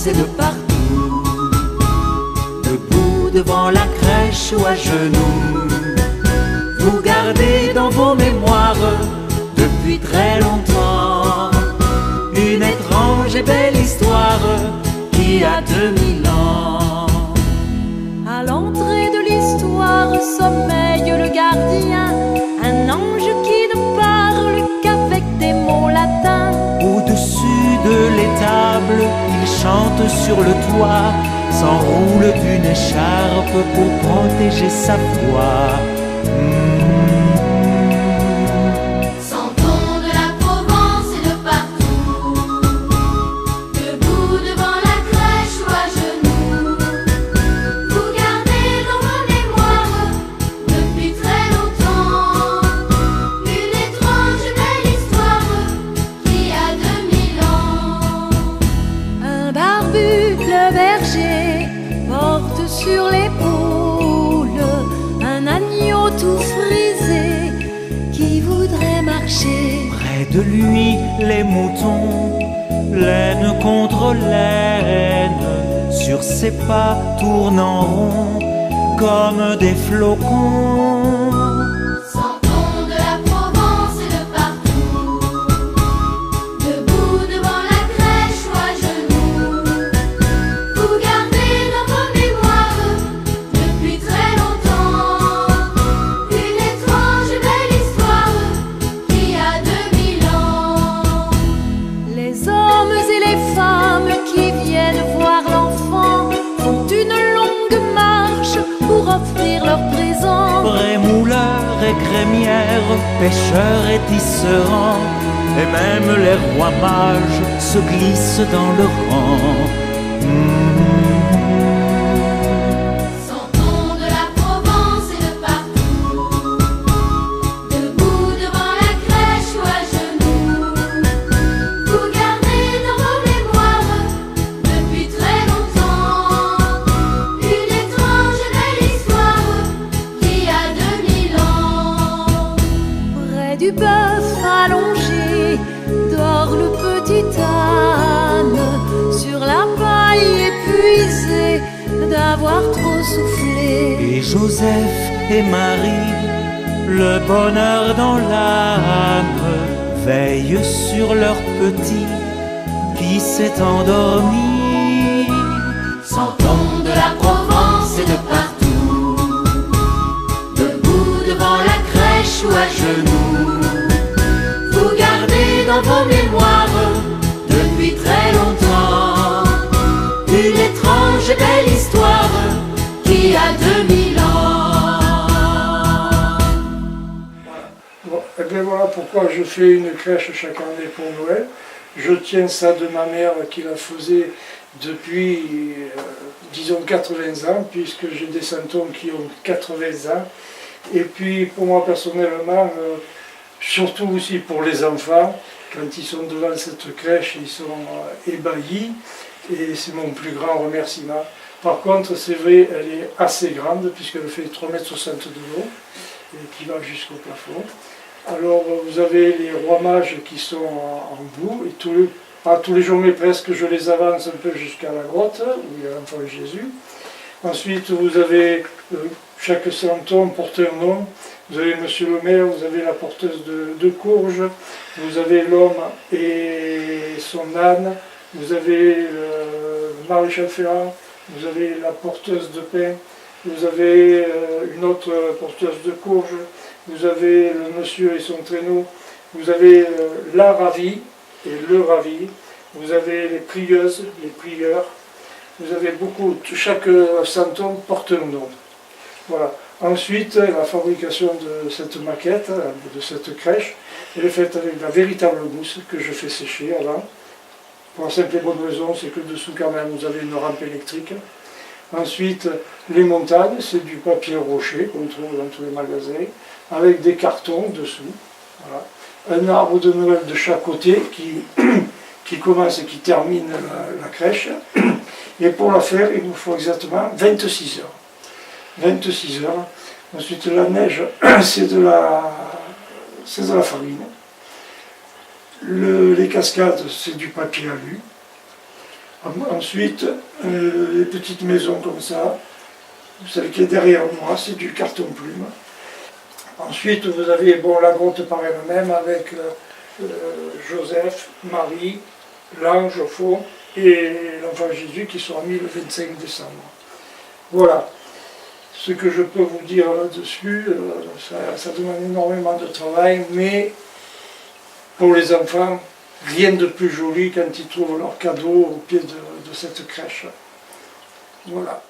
Provence et de partout, debout devant la crèche ou à genoux, vous gardez dans vos mémoires depuis très longtemps une étrange et belle histoire qui a 2000 ans. À l'entrée de l'histoire sommeille le gardien, un ange qui ne parle qu'avec des mots latins. Au-dessus de l'étable, il chante sur le toit, s'enroule d'une écharpe pour protéger sa foi. Sentons de la Provence et de partout, debout devant la crèche ou à genoux, vous gardez dans vos mémoires depuis très longtemps une étrange belle histoire qui a 2000 ans. Un barbu, le berger, porte sur l'épaule un agneau tout frisé qui voudrait marcher. Près de lui, les moutons, laine contre laine, sur ses pas tournent en rond comme des flocons. Sentons de la Provence et de partout, debout devant la crèche ou à genoux, vous gardez dans vos mémoires depuis très longtemps une étrange belle histoire qui a 2000 ans. Les hommes et les femmes qui viennent voir l'enfant font une longue marche pour offrir leur présent. Brémouleurs et crémières, pêcheurs et tisserands, et même les rois mages se glissent dans le rang. Sentons de la Provence et de partout, debout devant la crèche ou à genoux, vous gardez dans vos mémoires depuis très longtemps une étrange belle histoire qui a 2000 ans. Près du bœuf allongé dort le petit âne sur la paille épuisée d'avoir trop soufflé. Et Joseph et Marie, le bonheur dans l'âme, veillent sur leur petit qui s'est endormi. Sentons de la Provence et de partout, debout devant la crèche ou à genoux, vous gardez dans vos mémoires depuis très longtemps une étrange et belle histoire qui a 2000 ans. Bon, et bien voilà pourquoi je fais une crèche chaque année pour Noël. Je tiens ça de ma mère qui la faisait depuis, disons, 80 ans, puisque j'ai des santons qui ont 80 ans. Et puis pour moi personnellement, surtout aussi pour les enfants, quand ils sont devant cette crèche, ils sont ébahis. Et c'est mon plus grand remerciement. Par contre, c'est vrai, elle est assez grande, puisqu'elle fait 3,60 m de long, et qui va jusqu'au plafond. Alors, vous avez les rois mages qui sont en bout, et pas tous les jours, mais presque, je les avance un peu jusqu'à la grotte, où il y a l'enfant Jésus. Ensuite, vous avez, chaque santon porte un nom. Vous avez Monsieur le maire, vous avez la porteuse de courge, vous avez l'homme et son âne, vous avez le maréchal Ferrand, vous avez la porteuse de pain, vous avez une autre porteuse de courge, vous avez le monsieur et son traîneau, vous avez la ravie et le ravi, vous avez les prieuses, les prieurs, vous avez beaucoup, chaque santon porte un nom. Voilà. Ensuite, la fabrication de cette maquette, de cette crèche, elle est faite avec de la véritable mousse que je fais sécher avant. Pour la simple et bonne raison, c'est que dessous quand même vous avez une rampe électrique. Ensuite, les montagnes, c'est du papier rocher qu'on trouve dans tous les magasins, avec des cartons dessous. Voilà. Un arbre de Noël de chaque côté qui commence et qui termine la crèche. Et pour la faire, il nous faut exactement 26 heures. 26 heures. Ensuite, la neige, c'est de la farine. Les cascades, c'est du papier alu. Ensuite, les petites maisons comme ça, celle qui est derrière moi, c'est du carton plume. Ensuite, vous avez la grotte par elle-même avec Joseph, Marie, l'ange au fond et l'enfant Jésus qui sera mis le 25 décembre. Voilà ce que je peux vous dire là-dessus. Ça demande énormément de travail, mais pour les enfants, rien de plus joli quand ils trouvent leur cadeau au pied de cette crèche. Voilà.